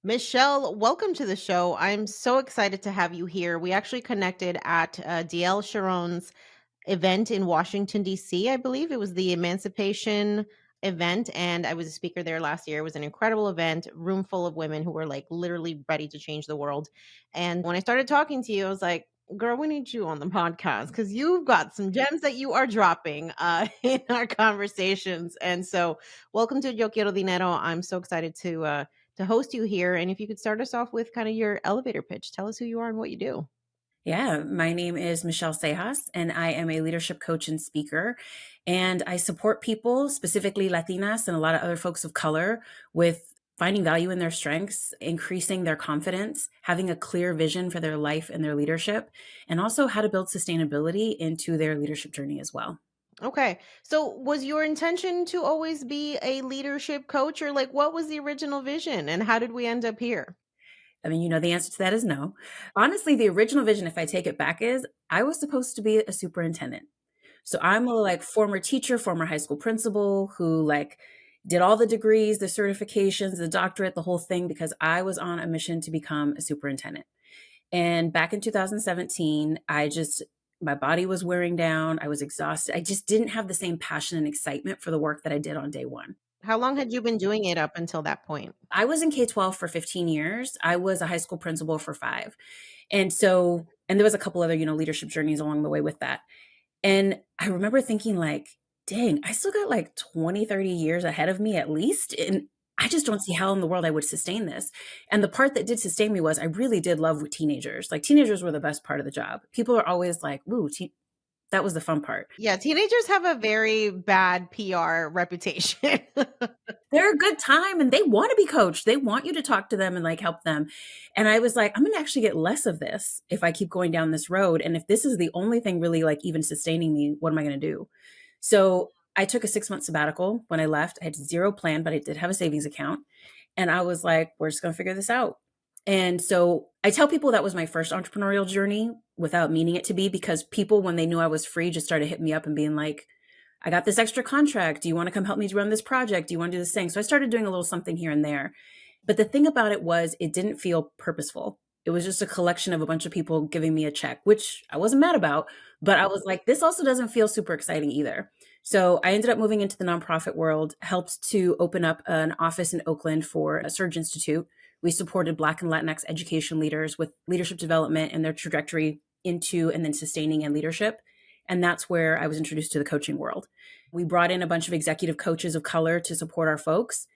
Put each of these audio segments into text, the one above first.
Michelle, welcome to the show. I'm so excited to have you here. We actually connected at DL Sharon's event in Washington, D.C., I believe. It was the Emancipation event, and I was a speaker there last year. It was an incredible event, room full of women who were like literally ready to change the world. And when I started talking to you, I was like, girl, we need you on the podcast because you've got some gems that you are dropping in our conversations. And so, welcome to Yo Quiero Dinero. I'm so excited to host you here. And if you could start us off with kind of your elevator pitch, tell us who you are and what you do. Yeah, my name is Michelle Seijas, and I am a leadership coach and speaker. And I support people, specifically Latinas and a lot of other folks of color, with finding value in their strengths, increasing their confidence, having a clear vision for their life and their leadership, and also how to build sustainability into their leadership journey as well. Okay. So was your intention to always be a leadership coach, or like what was the original vision and how did we end up here? I mean, the answer to that is no. Honestly, the original vision, if I take it back, is I was supposed to be a superintendent. So I'm a like former teacher, former high school principal who like did all the degrees, the certifications, the doctorate, the whole thing because I was on a mission to become a superintendent. And back in 2017, my body was wearing down. I was exhausted. I just didn't have the same passion and excitement for the work that I did on day one. How long had you been doing it up until that point? I was in K-12 for 15 years. I was a high school principal for 5. And there was a couple other, leadership journeys along the way with that. And I remember thinking like, dang, I still got like 20, 30 years ahead of me at least. And I just don't see how in the world I would sustain this. And the part that did sustain me was I really did love teenagers. Like teenagers were the best part of the job. People are always like, "Ooh, that was the fun part." Yeah, teenagers have a very bad PR reputation. They're a good time and they want to be coached. They want you to talk to them and like help them. And I was like, I'm going to actually get less of this if I keep going down this road. And if this is the only thing really like even sustaining me, what am I going to do? So I took a 6-month sabbatical when I left. I had zero plan, but I did have a savings account. And I was like, we're just going to figure this out. And so I tell people that was my first entrepreneurial journey without meaning it to be, because people, when they knew I was free, just started hitting me up and being like, I got this extra contract. Do you want to come help me run this project? Do you want to do this thing? So I started doing a little something here and there. But the thing about it was it didn't feel purposeful. It was just a collection of a bunch of people giving me a check, which I wasn't mad about, but I was like, this also doesn't feel super exciting either. So I ended up moving into the nonprofit world, helped to open up an office in Oakland for a Surge Institute. We supported Black and Latinx education leaders with leadership development and their trajectory into and then sustaining and leadership. And that's where I was introduced to the coaching world. We brought in a bunch of executive coaches of color to support our folks.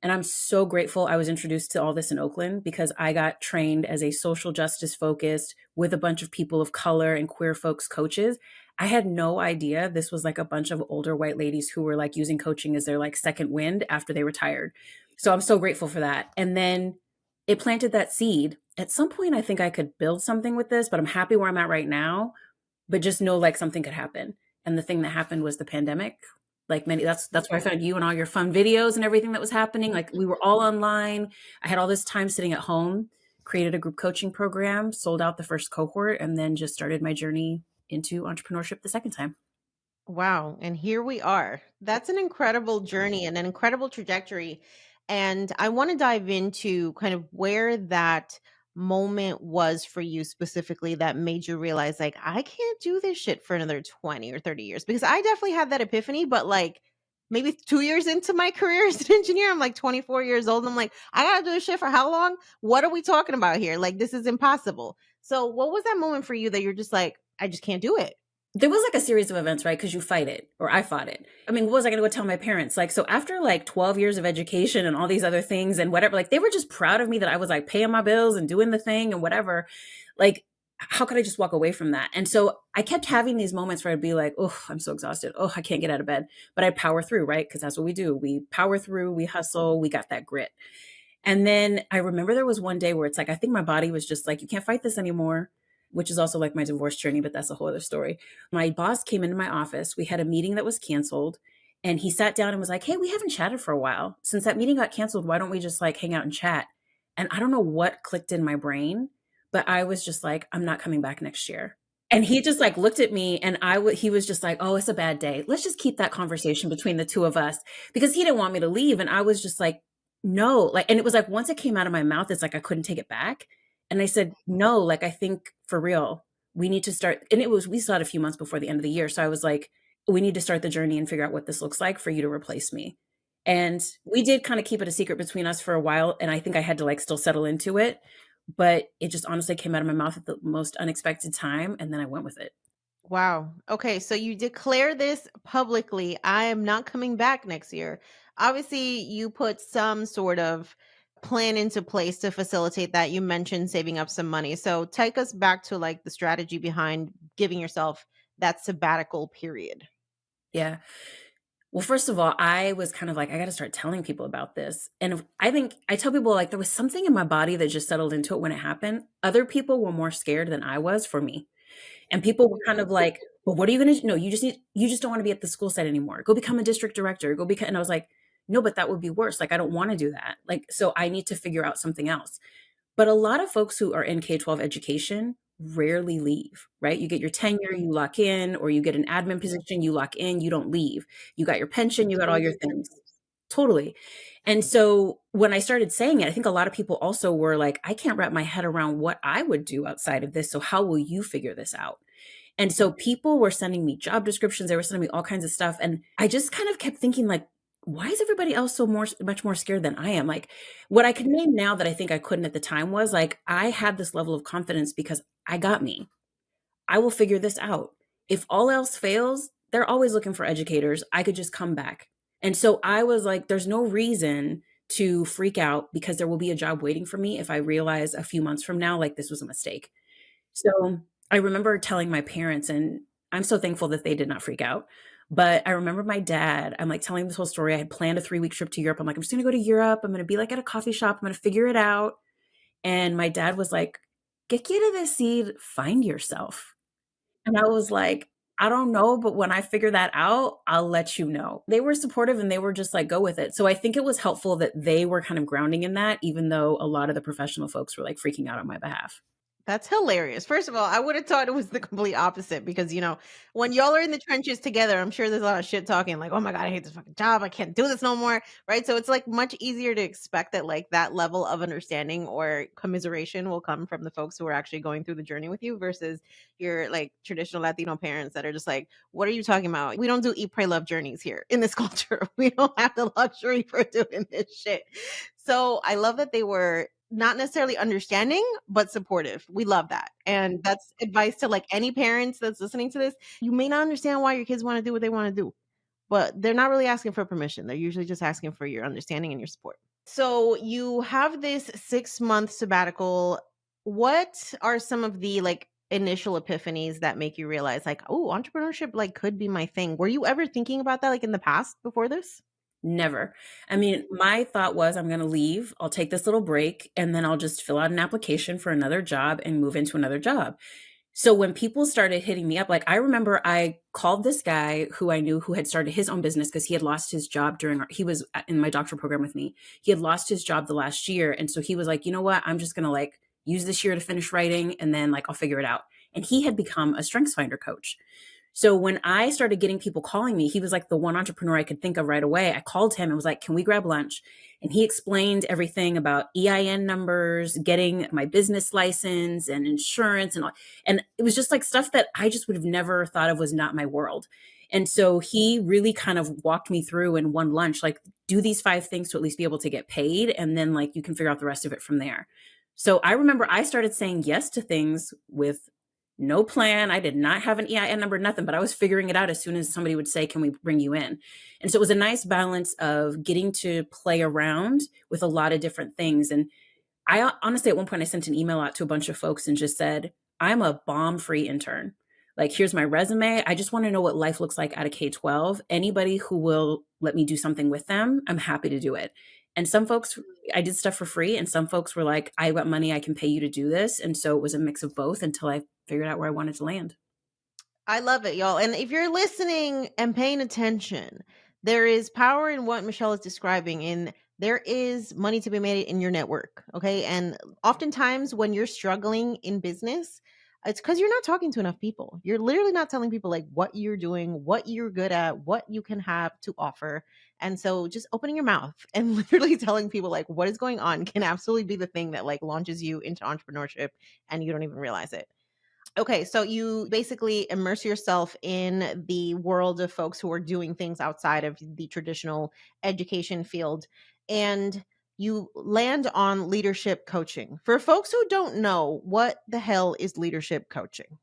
And I'm so grateful I was introduced to all this in Oakland because I got trained as a social justice focused with a bunch of people of color and queer folks coaches. I had no idea this was like a bunch of older white ladies who were like using coaching as their like second wind after they retired. So I'm so grateful for that. And then it planted that seed. At some point, I think I could build something with this, but I'm happy where I'm at right now, but just know like something could happen. And the thing that happened was the pandemic. Like that's where I found you and all your fun videos and everything that was happening. Like we were all online. I had all this time sitting at home, created a group coaching program, sold out the first cohort, and then just started my journey into entrepreneurship the second time. Wow. And here we are. That's an incredible journey and an incredible trajectory. And I want to dive into kind of where that moment was for you specifically that made you realize, like, I can't do this shit for another 20 or 30 years. Because I definitely had that epiphany, but like maybe 2 years into my career as an engineer, I'm like 24 years old. And I'm like, I got to do this shit for how long? What are we talking about here? Like, this is impossible. So, what was that moment for you that you're just like, I just can't do it? There was like a series of events, right? Because you fight it, or I fought it. I mean, what was I going to go tell my parents? Like, so after like 12 years of education and all these other things and whatever, like they were just proud of me that I was like paying my bills and doing the thing and whatever. Like, how could I just walk away from that? And so I kept having these moments where I'd be like, oh, I'm so exhausted. Oh, I can't get out of bed. But I'd power through, right? Because that's what we do. We power through, we hustle, we got that grit. And then I remember there was one day where it's like, I think my body was just like, you can't fight this anymore, which is also like my divorce journey, but that's a whole other story. My boss came into my office. We had a meeting that was canceled. And he sat down and was like, hey, we haven't chatted for a while. Since that meeting got canceled, why don't we just like hang out and chat? And I don't know what clicked in my brain, but I was just like, I'm not coming back next year. And he just like looked at me and he was just like, oh, it's a bad day. Let's just keep that conversation between the two of us, because he didn't want me to leave. And I was just like, no, like, and it was like once it came out of my mouth, it's like I couldn't take it back. And I said, "No, like, I think for real, we need to start," and we still had a few months before the end of the year. So I was like, "We need to start the journey and figure out what this looks like for you to replace me." And we did kind of keep it a secret between us for a while. And I think I had to like still settle into it. But it just honestly came out of my mouth at the most unexpected time. And then I went with it. Wow. Okay, so you declare this publicly. I am not coming back next year. Obviously, you put some sort of plan into place to facilitate that. You mentioned saving up some money. So take us back to like the strategy behind giving yourself that sabbatical period. Yeah. Well, first of all, I was kind of like, I got to start telling people about this. And I think I tell people like there was something in my body that just settled into it when it happened. Other people were more scared than I was for me. And people were kind of like, well, what are you going to do? No, you just don't want to be at the school site anymore. Go become a district director. Go become, and I was like, no, but that would be worse. Like, I don't want to do that. Like, so I need to figure out something else. But a lot of folks who are in K-12 education rarely leave, right? You get your tenure, you lock in, or you get an admin position, you lock in, you don't leave. You got your pension, you got all your things. Totally. And so when I started saying it, I think a lot of people also were like, I can't wrap my head around what I would do outside of this. So how will you figure this out? And so people were sending me job descriptions, they were sending me all kinds of stuff. And I just kind of kept thinking, like, why is everybody else so much more scared than I am? Like, what I can name now that I think I couldn't at the time was like, I had this level of confidence because I got me. I will figure this out. If all else fails, they're always looking for educators. I could just come back. And so I was like, there's no reason to freak out because there will be a job waiting for me if I realize a few months from now, like this was a mistake. So I remember telling my parents, and I'm so thankful that they did not freak out. But I remember my dad, I'm like telling this whole story. I had planned a 3-week trip to Europe. I'm like, I'm just going to go to Europe. I'm going to be like at a coffee shop. I'm going to figure it out. And my dad was like, ¿Qué quiere decir find yourself? And I was like, I don't know, but when I figure that out, I'll let you know. They were supportive and they were just like, go with it. So I think it was helpful that they were kind of grounding in that, even though a lot of the professional folks were like freaking out on my behalf. That's hilarious. First of all, I would have thought it was the complete opposite because, when y'all are in the trenches together, I'm sure there's a lot of shit talking like, oh my God, I hate this fucking job. I can't do this no more. Right. So it's like much easier to expect that like that level of understanding or commiseration will come from the folks who are actually going through the journey with you versus your like traditional Latino parents that are just like, what are you talking about? We don't do eat, pray, love journeys here in this culture. We don't have the luxury for doing this shit. So I love that they were not necessarily understanding, but supportive. We love that. And that's advice to like any parents that's listening to this. You may not understand why your kids want to do what they want to do, but they're not really asking for permission. They're usually just asking for your understanding and your support. So you have this 6-month sabbatical. What are some of the like initial epiphanies that make you realize like, oh, entrepreneurship like could be my thing? Were you ever thinking about that like in the past before this? Never. I mean, my thought was I'm going to leave, I'll take this little break, and then I'll just fill out an application for another job and move into another job. So when people started hitting me up, like I remember I called this guy who I knew who had started his own business because he had lost his job he was in my doctoral program with me. He had lost his job the last year. And so he was like, you know what? I'm just going to like use this year to finish writing and then like I'll figure it out. And he had become a strengths finder coach. So when I started getting people calling me, he was like the one entrepreneur I could think of right away. I called him and was like, can we grab lunch? And he explained everything about EIN numbers, getting my business license and insurance and all. And it was just like stuff that I just would have never thought of was not my world. And so he really kind of walked me through in one lunch, like do these 5 things to at least be able to get paid. And then like you can figure out the rest of it from there. So I remember I started saying yes to things with no plan. I did not have an EIN number, nothing, but I was figuring it out as soon as somebody would say, can we bring you in? And so it was a nice balance of getting to play around with a lot of different things. And I honestly, at one point, I sent an email out to a bunch of folks and just said, I'm a bomb free intern. Like, here's my resume. I just want to know what life looks like out of K-12. Anybody who will let me do something with them, I'm happy to do it. And some folks, I did stuff for free. And some folks were like, I got money, I can pay you to do this. And so it was a mix of both until I figured out where I wanted to land. I love it, y'all. And if you're listening and paying attention, there is power in what Michelle is describing. And there is money to be made in your network. Okay. And oftentimes when you're struggling in business, It's because you're not talking to enough people. You're literally not telling people like what you're doing, what you're good at, what you can have to offer. And so just opening your mouth and literally telling people like what is going on can absolutely be the thing that like launches you into entrepreneurship and you don't even realize it. Okay, so you basically immerse yourself in the world of folks who are doing things outside of the traditional education field, and you land on leadership coaching. For folks who don't know, what the hell is leadership coaching?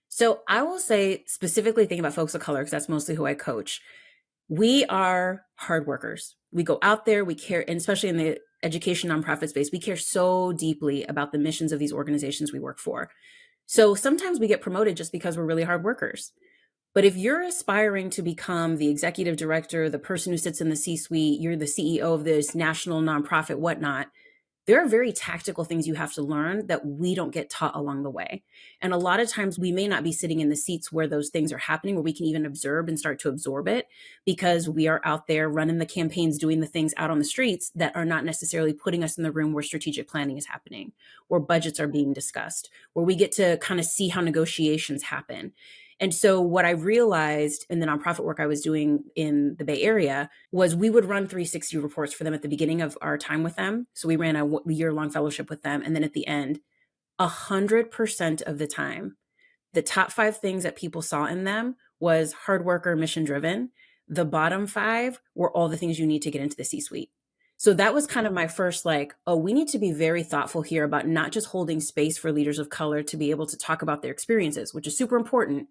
So I will say, specifically thinking about folks of color, because that's mostly who I coach, we are hard workers. We go out there, we care, and especially in the education nonprofit space, we care so deeply about the missions of these organizations we work for. So sometimes we get promoted just because we're really hard workers. But if you're aspiring to become the executive director, the person who sits in the C suite, you're the CEO of this national nonprofit, whatnot, there are very tactical things you have to learn that we don't get taught along the way. And a lot of times we may not be sitting in the seats where those things are happening, where we can even observe and start to absorb it because we are out there running the campaigns, doing the things out on the streets that are not necessarily putting us in the room where strategic planning is happening, where budgets are being discussed, where we get to kind of see how negotiations happen. And so, what I realized in the nonprofit work I was doing in the Bay Area was we would run 360 reports for them at the beginning of our time with them. So, we ran a year long fellowship with them. And then at the end, 100% of the time, the top five things that people saw in them was hard worker, mission driven. The bottom five were all the things you need to get into the C suite. So that was kind of my first like, oh, we need to be very thoughtful here about not just holding space for leaders of color to be able to talk about their experiences, which is super important.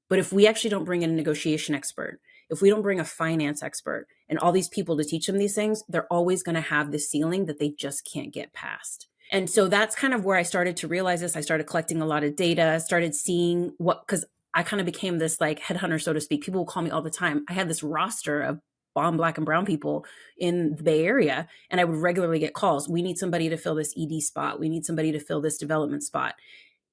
But if we actually don't bring in a negotiation expert, if we don't bring a finance expert and all these people to teach them these things, they're always going to have this ceiling that they just can't get past. And so that's kind of where I started to realize this. I started collecting a lot of data, started seeing what, because I kind of became this like headhunter, so to speak. People will call me all the time. I had this roster of bomb black and brown people in the Bay Area, and I would regularly get calls. We need somebody to fill this ED spot. We need somebody to fill this development spot.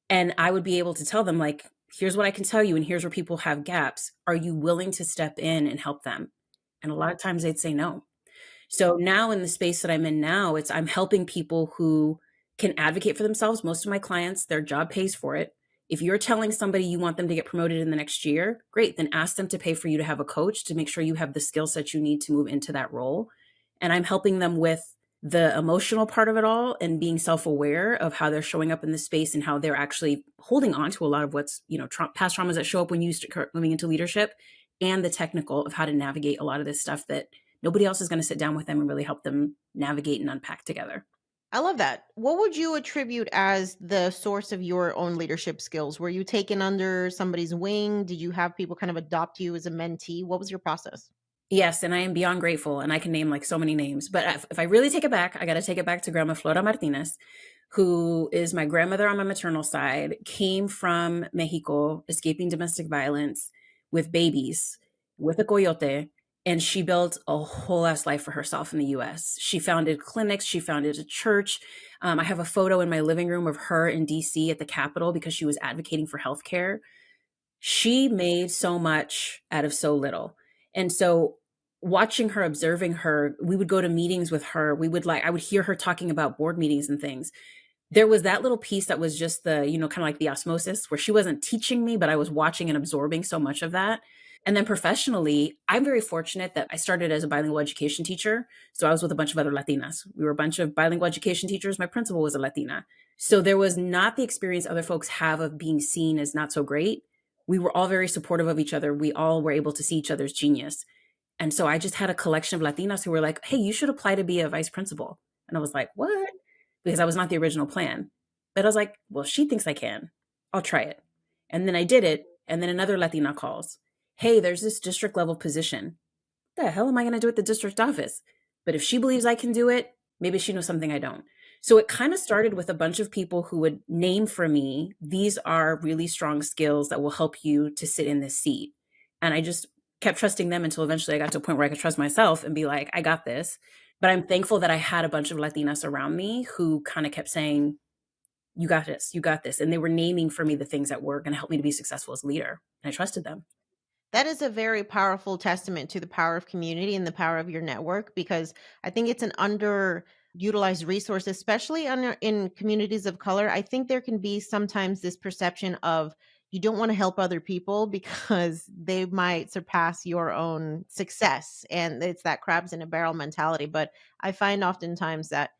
And I would be able to tell them, like, here's what I can tell you, and here's where people have gaps. Are you willing to step in and help them? And a lot of times they'd say no. So now in the space that I'm in now, it's I'm helping people who can advocate for themselves. Most of my clients, their job pays for it. If you're telling somebody you want them to get promoted in the next year, great, then ask them to pay for you to have a coach to make sure you have the skill set you need to move into that role. And I'm helping them with the emotional part of it all and being self-aware of how they're showing up in the space and how they're actually holding on to a lot of what's, past traumas that show up when you start moving into leadership, and the technical of how to navigate a lot of this stuff that nobody else is going to sit down with them and really help them navigate and unpack together. I love that. What would you attribute as the source of your own leadership skills? Were you taken under somebody's wing? Did you have people kind of adopt you as a mentee? What was your process? Yes, and I am beyond grateful, and I can name like so many names. But if I really take it back, I got to take it back to Grandma Flora Martinez, who is my grandmother on my maternal side, came from Mexico, escaping domestic violence with babies, with a coyote, and she built a whole ass life for herself in the US. She founded clinics, she founded a church. I have a photo in my living room of her in DC at the Capitol because she was advocating for healthcare. She made so much out of so little. And so watching her, observing her, we would go to meetings with her. I would hear her talking about board meetings and things. There was that little piece that was just the, kind of like the osmosis where she wasn't teaching me, but I was watching and absorbing so much of that. And then professionally, I'm very fortunate that I started as a bilingual education teacher. So I was with a bunch of other Latinas. We were a bunch of bilingual education teachers. My principal was a Latina. So there was not the experience other folks have of being seen as not so great. We were all very supportive of each other. We all were able to see each other's genius. And so I just had a collection of Latinas who were like, hey, you should apply to be a vice principal. And I was like, what? Because I was not the original plan. But I was like, well, she thinks I can. I'll try it. And then I did it. And then another Latina calls. Hey, there's this district level position. What the hell am I going to do at the district office? But if she believes I can do it, maybe she knows something I don't. So it kind of started with a bunch of people who would name for me, these are really strong skills that will help you to sit in this seat. And I just kept trusting them until eventually I got to a point where I could trust myself and be like, I got this. But I'm thankful that I had a bunch of Latinas around me who kind of kept saying, you got this, you got this. And they were naming for me the things that were going to help me to be successful as a leader. And I trusted them. That is a very powerful testament to the power of community and the power of your network, because I think it's an underappreciated utilize resources, especially in communities of color. I think there can be sometimes this perception of you don't want to help other people because they might surpass your own success. And it's that crabs in a barrel mentality. But I find oftentimes that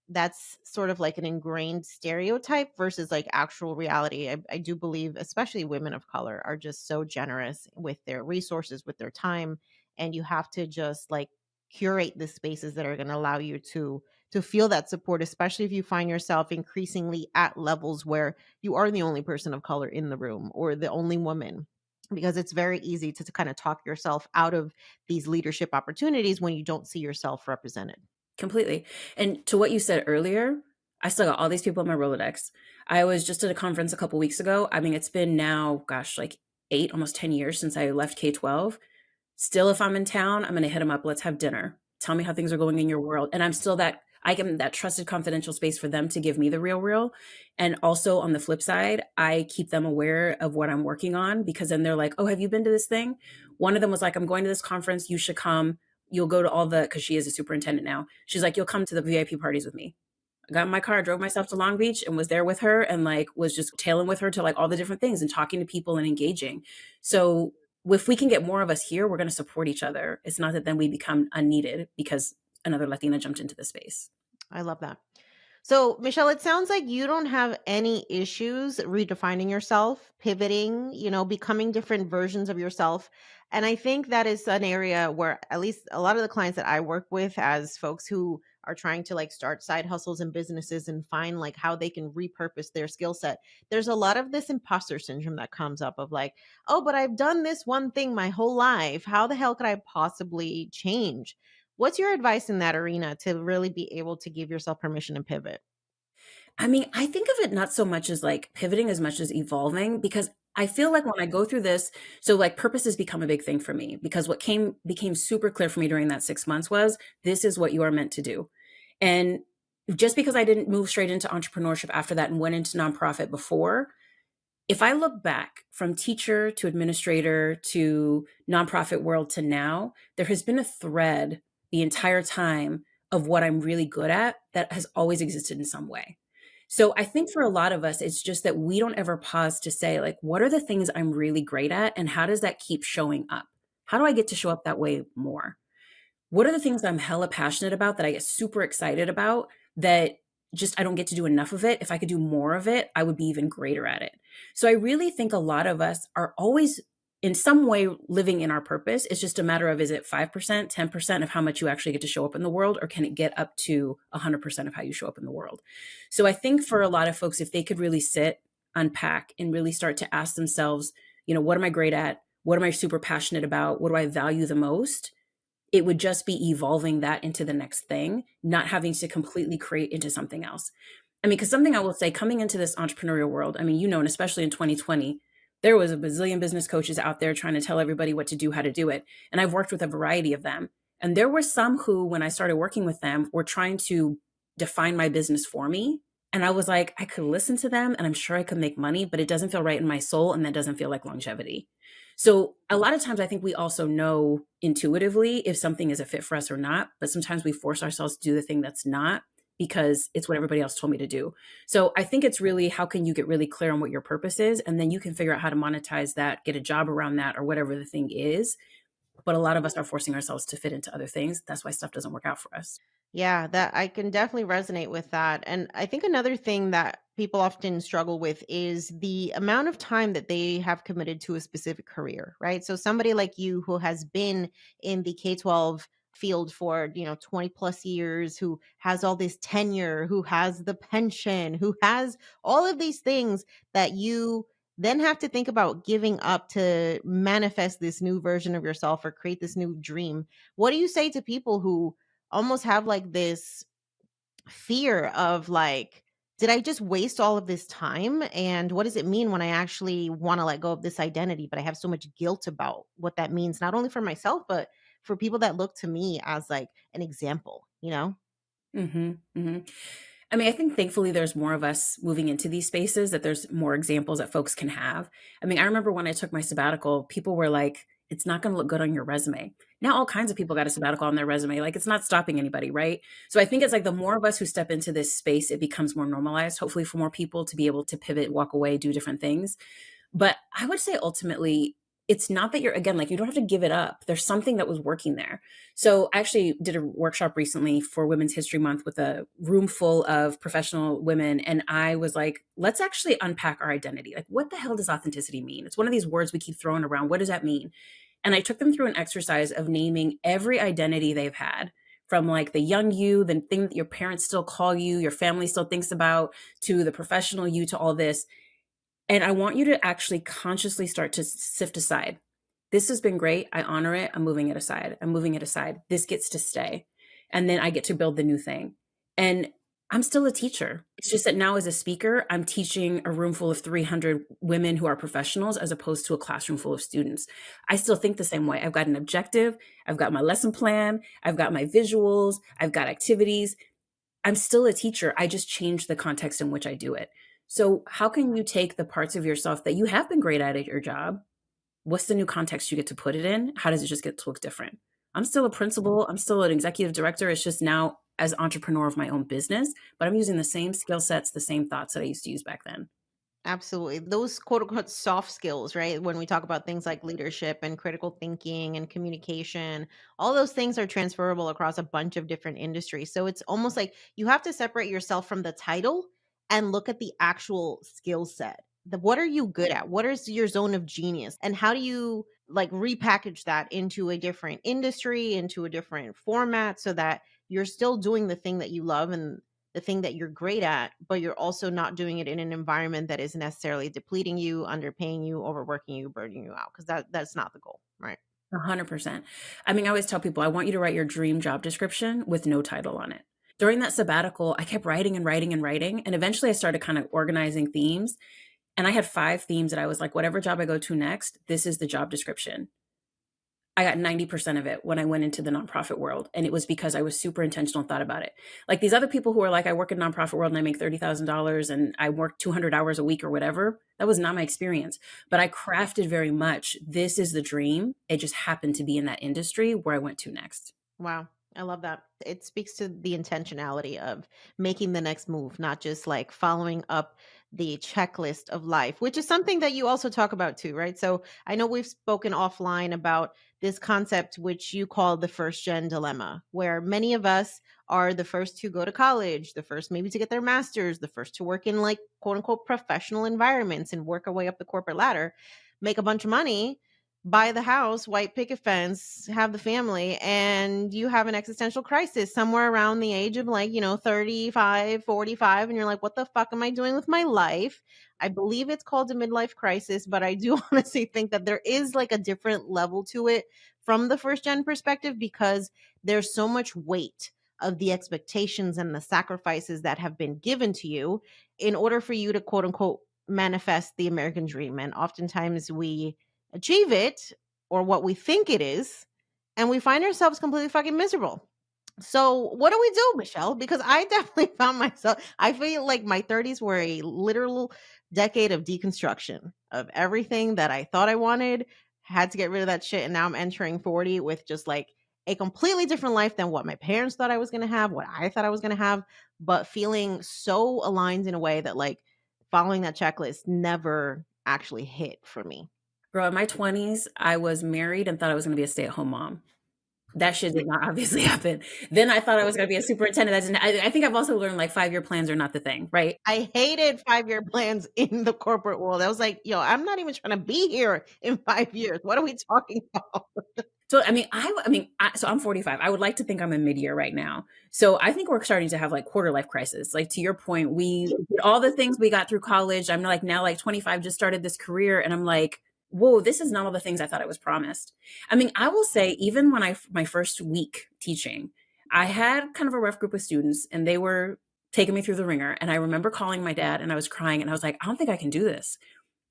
that's sort of like an ingrained stereotype versus like actual reality. I do believe, especially women of color, are just so generous with their resources, with their time. And you have to just like curate the spaces that are going to allow you to feel that support, especially if you find yourself increasingly at levels where you are the only person of color in the room or the only woman. Because it's very easy to kind of talk yourself out of these leadership opportunities when you don't see yourself represented. Completely. And to what you said earlier, I still got all these people on my Rolodex. I was just at a conference a couple weeks ago. I mean, it's been now, gosh, like 8, almost 10 years since I left K-12. Still, if I'm in town, I'm gonna hit hit them up, "Let's have dinner. Tell me how things are going in your world." And I'm still that I am that trusted confidential space for them to give me the real. And also on the flip side, I keep them aware of what I'm working on because then they're like, "Oh, have you been to this thing?" One of them was like, "I'm going to this conference, you should come. You'll go to all the" because she is a superintendent now. She's like, "You'll come to the VIP parties with me." I got in my car, drove myself to Long Beach and was there with her and like was just tailing with her to like all the different things and talking to people and engaging. So if we can get more of us here, we're going to support each other. It's not that then we become unneeded because another Latina jumped into the space. I love that. So, Michelle, it sounds like you don't have any issues redefining yourself, pivoting, becoming different versions of yourself. And I think that is an area where at least a lot of the clients that I work with as folks who are trying to like start side hustles and businesses and find like how they can repurpose their skill set. There's a lot of this imposter syndrome that comes up of like, "Oh, but I've done this one thing my whole life. How the hell could I possibly change?" What's your advice in that arena to really be able to give yourself permission to pivot? I mean, I think of it not so much as like pivoting as much as evolving because I feel like when I go through this, so like purpose has become a big thing for me because what came became super clear for me during that 6 months was this is what you are meant to do. And just because I didn't move straight into entrepreneurship after that and went into nonprofit before, if I look back from teacher to administrator to nonprofit world to now, there has been a thread the entire time of what I'm really good at that has always existed in some way. So I think for a lot of us, it's just that we don't ever pause to say, like, what are the things I'm really great at? And how does that keep showing up? How do I get to show up that way more? What are the things I'm hella passionate about that I get super excited about that just I don't get to do enough of it? If I could do more of it, I would be even greater at it. So I really think a lot of us are always in some way living in our purpose. It's just a matter of is it 5%, 10% of how much you actually get to show up in the world, or can it get up to 100% of how you show up in the world? So I think for a lot of folks, if they could really sit, unpack, and really start to ask themselves, what am I great at? What am I super passionate about? What do I value the most? It would just be evolving that into the next thing, not having to completely create into something else. I mean, because something I will say coming into this entrepreneurial world, I mean, and especially in 2020, there was a bazillion business coaches out there trying to tell everybody what to do, how to do it. And I've worked with a variety of them. And there were some who, when I started working with them, were trying to define my business for me. And I was like, I could listen to them and I'm sure I could make money, but it doesn't feel right in my soul. And that doesn't feel like longevity. So a lot of times I think we also know intuitively if something is a fit for us or not, but sometimes we force ourselves to do the thing that's not because it's what everybody else told me to do. So I think it's really how can you get really clear on what your purpose is and then you can figure out how to monetize that, get a job around that or whatever the thing is. But a lot of us are forcing ourselves to fit into other things. That's why stuff doesn't work out for us. Yeah, that I can definitely resonate with that. And I think another thing that people often struggle with is the amount of time that they have committed to a specific career, right? So somebody like you who has been in the K-12 field for, 20 plus years, who has all this tenure, who has the pension, who has all of these things that you then have to think about giving up to manifest this new version of yourself or create this new dream. What do you say to people who almost have like this fear of like, did I just waste all of this time? And what does it mean when I actually want to let go of this identity? But I have so much guilt about what that means, not only for myself, but for people that look to me as like an example? Mhm, mhm. I mean, I think thankfully there's more of us moving into these spaces that there's more examples that folks can have. I mean, I remember when I took my sabbatical, people were like, it's not going to look good on your resume. Now, all kinds of people got a sabbatical on their resume. Like it's not stopping anybody, right? So I think it's like the more of us who step into this space, it becomes more normalized, hopefully for more people to be able to pivot, walk away, do different things. But I would say ultimately, it's not that you're again, like you don't have to give it up. There's something that was working there. So I actually did a workshop recently for Women's History Month with a room full of professional women. And I was like, let's actually unpack our identity. Like, what the hell does authenticity mean? It's one of these words we keep throwing around. What does that mean? And I took them through an exercise of naming every identity they've had from like the young you, the thing that your parents still call you, your family still thinks about, to the professional you, to all this. And I want you to actually consciously start to sift aside. This has been great. I honor it. I'm moving it aside. I'm moving it aside. This gets to stay. And then I get to build the new thing. And I'm still a teacher. It's just that now as a speaker, I'm teaching a room full of 300 women who are professionals as opposed to a classroom full of students. I still think the same way. I've got an objective. I've got my lesson plan. I've got my visuals. I've got activities. I'm still a teacher. I just changed the context in which I do it. So, how can you take the parts of yourself that you have been great at your job? What's the new context you get to put it in? How does it just get to look different? I'm still a principal. I'm still an executive director. It's just now as entrepreneur of my own business, but I'm using the same skill sets, the same thoughts that I used to use back then. Absolutely. Those quote unquote soft skills, right? When we talk about things like leadership and critical thinking and communication, all those things are transferable across a bunch of different industries. So it's almost like you have to separate yourself from the title and look at the actual skill set. What are you good at? What is your zone of genius? And how do you like repackage that into a different industry, into a different format so that you're still doing the thing that you love and the thing that you're great at, but you're also not doing it in an environment that is necessarily depleting you, underpaying you, overworking you, burning you out. Because that's not the goal, right? 100%. I mean, I always tell people, I want you to write your dream job description with no title on it. During that sabbatical, I kept writing and writing and writing. And eventually I started kind of organizing themes. And I had 5 themes that I was like, whatever job I go to next, this is the job description. I got 90% of it when I went into the nonprofit world. And it was because I was super intentional and thought about it. Like these other people who are like, I work in nonprofit world and I make $30,000 and I work 200 hours a week or whatever. That was not my experience. But I crafted very much, this is the dream. It just happened to be in that industry where I went to next. Wow. I love that. It speaks to the intentionality of making the next move, not just like following up the checklist of life, which is something that you also talk about too, right? So I know we've spoken offline about this concept, which you call the first gen dilemma, where many of us are the first to go to college, the first maybe to get their master's, the first to work in like quote unquote professional environments and work our way up the corporate ladder, make a bunch of money, buy the house, white picket fence, have the family, and you have an existential crisis somewhere around the age of like, 35, 45, and you're like, what the fuck am I doing with my life? I believe it's called a midlife crisis, but I do honestly think that there is like a different level to it from the first gen perspective because there's so much weight of the expectations and the sacrifices that have been given to you in order for you to quote unquote manifest the American dream. And oftentimes we achieve it or what we think it is, and we find ourselves completely fucking miserable. So, what do we do, Michelle? Because I definitely found myself, I feel like my 30s were a literal decade of deconstruction of everything that I thought I wanted, had to get rid of that shit. And now I'm entering 40 with just like a completely different life than what my parents thought I was going to have, what I thought I was going to have, but feeling so aligned in a way that like following that checklist never actually hit for me. Girl, in my 20s, I was married and thought I was going to be a stay-at-home mom. That shit did not obviously happen. Then I thought I was going to be a superintendent. That didn't, I think I've also learned like 5-year plans are not the thing, right? I hated 5-year plans in the corporate world. I was like, yo, I'm not even trying to be here in 5 years. What are we talking about? So so I'm 45. I would like to think I'm in mid-year right now. So I think we're starting to have like quarter life crisis. Like to your point, we did all the things we got through college. I'm like now like 25, just started this career, and I'm like, whoa, this is not all the things I thought I was promised. I mean, I will say, even when my first week teaching, I had kind of a rough group of students, and they were taking me through the ringer. And I remember calling my dad, and I was crying, and I was like, I don't think I can do this.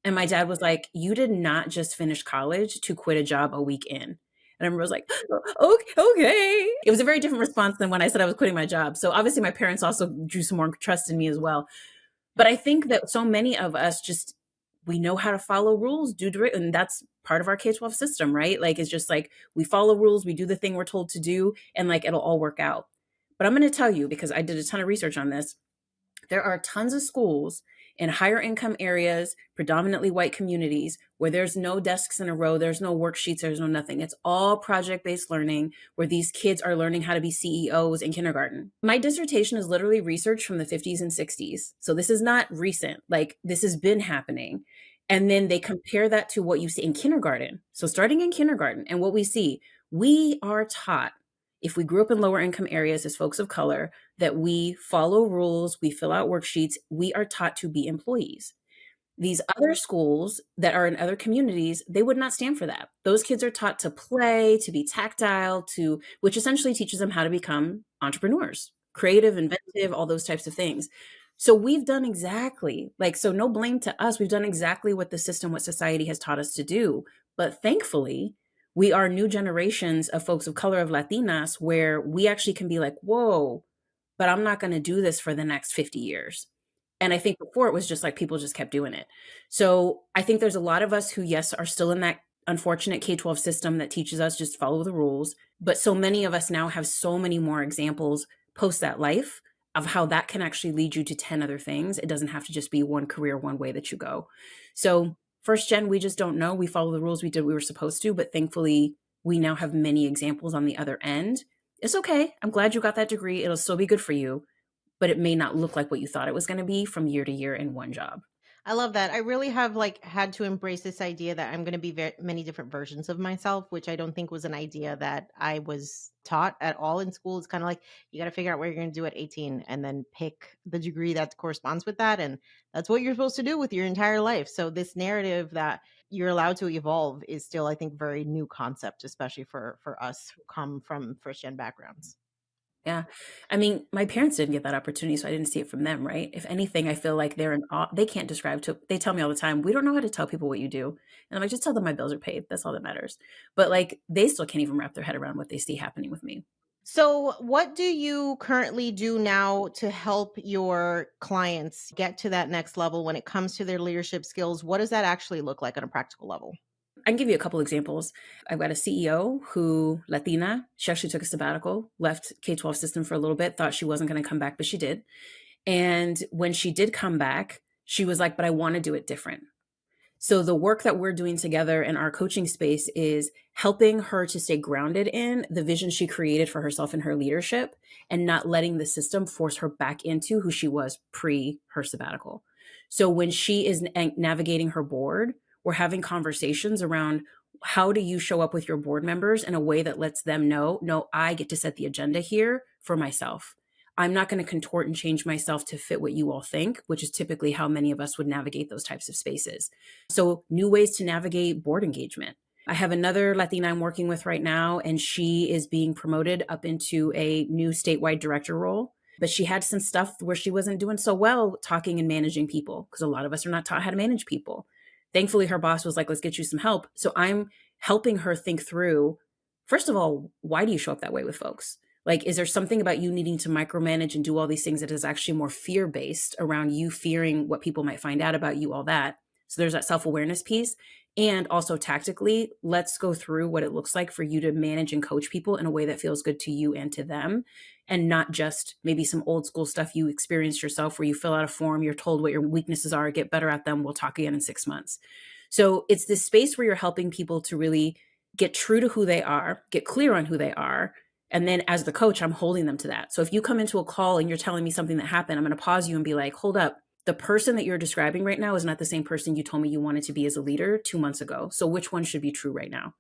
And my dad was like, you did not just finish college to quit a job a week in. And I remember I was like, okay. It was a very different response than when I said I was quitting my job. So obviously my parents also drew some more trust in me as well. But I think that so many of us just we know how to follow rules, and that's part of our K-12 system, right? Like, it's just like we follow rules, we do the thing we're told to do, and like it'll all work out. But I'm going to tell you, because I did a ton of research on this, there are tons of schools in higher income areas, predominantly white communities, where there's no desks in a row, there's no worksheets, there's no nothing. It's all project based learning where these kids are learning how to be CEOs in kindergarten. My dissertation is literally research from the 50s and 60s. So this is not recent, like, this has been happening. And then they compare that to what you see in kindergarten. So starting in kindergarten, and what we see, we are taught, if we grew up in lower income areas as folks of color, that we follow rules, we fill out worksheets, we are taught to be employees. These other schools that are in other communities, they would not stand for that. Those kids are taught to play, to be tactile, which essentially teaches them how to become entrepreneurs, creative, inventive, all those types of things. So we've done exactly like, so no blame to us. We've done exactly what the system, what society has taught us to do. But thankfully, we are new generations of folks of color, of Latinas, where we actually can be like, whoa, but I'm not going to do this for the next 50 years. And I think before it was just like people just kept doing it. So I think there's a lot of us who, yes, are still in that unfortunate K-12 system that teaches us just follow the rules. But so many of us now have so many more examples post that life of how that can actually lead you to 10 other things. It doesn't have to just be one career, one way that you go. So first gen, we just don't know. We follow the rules, we did what we were supposed to, but thankfully we now have many examples on the other end. It's okay. I'm glad you got that degree. It'll still be good for you, but it may not look like what you thought it was going to be from year to year in one job. I love that. I really have like had to embrace this idea that I'm going to be many different versions of myself, which I don't think was an idea that I was taught at all in school. It's kind of like you got to figure out what you're going to do at 18 and then pick the degree that corresponds with that. And that's what you're supposed to do with your entire life. So, this narrative that you're allowed to evolve is still, I think, very new concept, especially for us who come from first gen backgrounds. Yeah. I mean, my parents didn't get that opportunity, so I didn't see it from them, right? If anything, I feel like they're in awe. They can't describe to, they tell me all the time, we don't know how to tell people what you do. And I'm like, just tell them my bills are paid. That's all that matters. But like, they still can't even wrap their head around what they see happening with me. So, what do you currently do now to help your clients get to that next level when it comes to their leadership skills? What does that actually look like on a practical level? I can give you a couple examples. I've got a CEO who, Latina, she actually took a sabbatical, left K-12 system for a little bit, thought she wasn't going to come back, but she did. And when she did come back, she was like, but I want to do it different. So the work that we're doing together in our coaching space is helping her to stay grounded in the vision she created for herself and her leadership, and not letting the system force her back into who she was pre her sabbatical. So when she is navigating her board, we're having conversations around, how do you show up with your board members in a way that lets them know, no, I get to set the agenda here for myself. I'm not going to contort and change myself to fit what you all think, which is typically how many of us would navigate those types of spaces. So, new ways to navigate board engagement. I have another Latina I'm working with right now, and she is being promoted up into a new statewide director role. But she had some stuff where she wasn't doing so well talking and managing people, because a lot of us are not taught how to manage people. Thankfully, her boss was like, let's get you some help. So I'm helping her think through, first of all, why do you show up that way with folks? Like, is there something about you needing to micromanage and do all these things that is actually more fear based around you fearing what people might find out about you, all that? So there's that self awareness piece. And also tactically, let's go through what it looks like for you to manage and coach people in a way that feels good to you and to them, and not just maybe some old school stuff you experienced yourself where you fill out a form, you're told what your weaknesses are, get better at them, we'll talk again in 6 months. So it's this space where you're helping people to really get true to who they are, get clear on who they are. And then as the coach, I'm holding them to that. So if you come into a call and you're telling me something that happened, I'm going to pause you and be like, hold up. The person that you're describing right now is not the same person you told me you wanted to be as a leader 2 months ago. So which one should be true right now?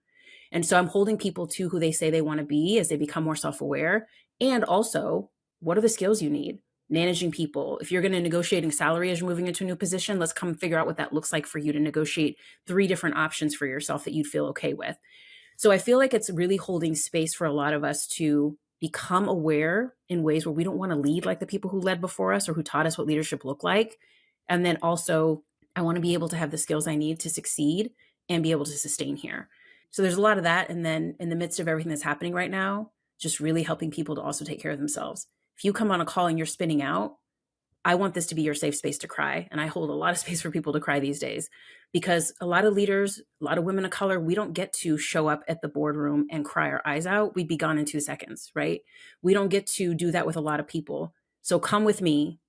And so I'm holding people to who they say they want to be as they become more self-aware. And also, what are the skills you need? Managing people. If you're going to negotiating salary as you're moving into a new position, let's come figure out what that looks like for you to negotiate 3 different options for yourself that you'd feel okay with. So I feel like it's really holding space for a lot of us to become aware in ways where we don't want to lead like the people who led before us or who taught us what leadership looked like. And then also, I want to be able to have the skills I need to succeed and be able to sustain here. So there's a lot of that. And then in the midst of everything that's happening right now, just really helping people to also take care of themselves. If you come on a call and you're spinning out, I want this to be your safe space to cry. And I hold a lot of space for people to cry these days because a lot of leaders, a lot of women of color, we don't get to show up at the boardroom and cry our eyes out. We'd be gone in 2 seconds, right? We don't get to do that with a lot of people. So come with me.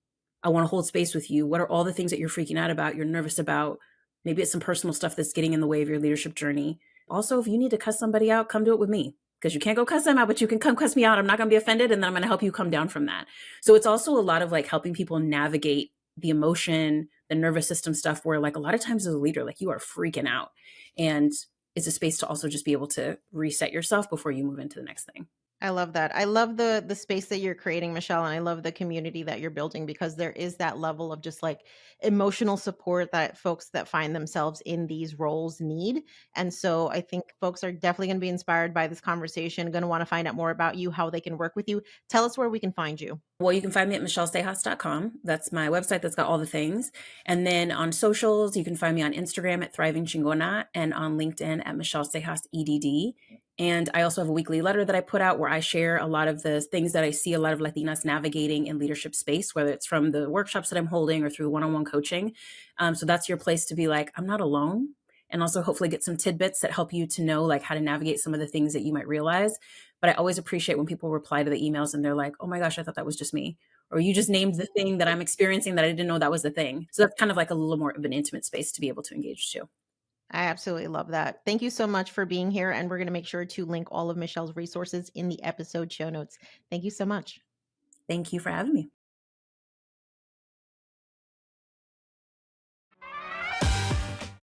I want to hold space with you. What are all the things that you're freaking out about? You're nervous about? Maybe it's some personal stuff that's getting in the way of your leadership journey. Also, if you need to cuss somebody out, come do it with me because you can't go cuss them out, but you can come cuss me out. I'm not going to be offended. And then I'm going to help you come down from that. So it's also a lot of like helping people navigate the emotion, the nervous system stuff where like a lot of times as a leader, like you are freaking out. And it's a space to also just be able to reset yourself before you move into the next thing. I love that. I love the space that you're creating, Michelle, and I love the community that you're building because there is that level of just like emotional support that folks that find themselves in these roles need. And so I think folks are definitely going to be inspired by this conversation, going to want to find out more about you, how they can work with you. Tell us where we can find you. Well, you can find me at michellesejas.com. That's my website that's got all the things. And then on socials, you can find me on Instagram at Thriving Chingona and on LinkedIn at Michelle Sejas EDD. And I also have a weekly letter that I put out where I share a lot of the things that I see a lot of Latinas navigating in leadership space, whether it's from the workshops that I'm holding or through one-on-one coaching. So that's your place to be like, I'm not alone. And also hopefully get some tidbits that help you to know like how to navigate some of the things that you might realize. But I always appreciate when people reply to the emails and they're like, oh my gosh, I thought that was just me. Or you just named the thing that I'm experiencing that I didn't know that was the thing. So that's kind of like a little more of an intimate space to be able to engage too. I absolutely love that. Thank you so much for being here. And we're going to make sure to link all of Michelle's resources in the episode show notes. Thank you so much. Thank you for having me.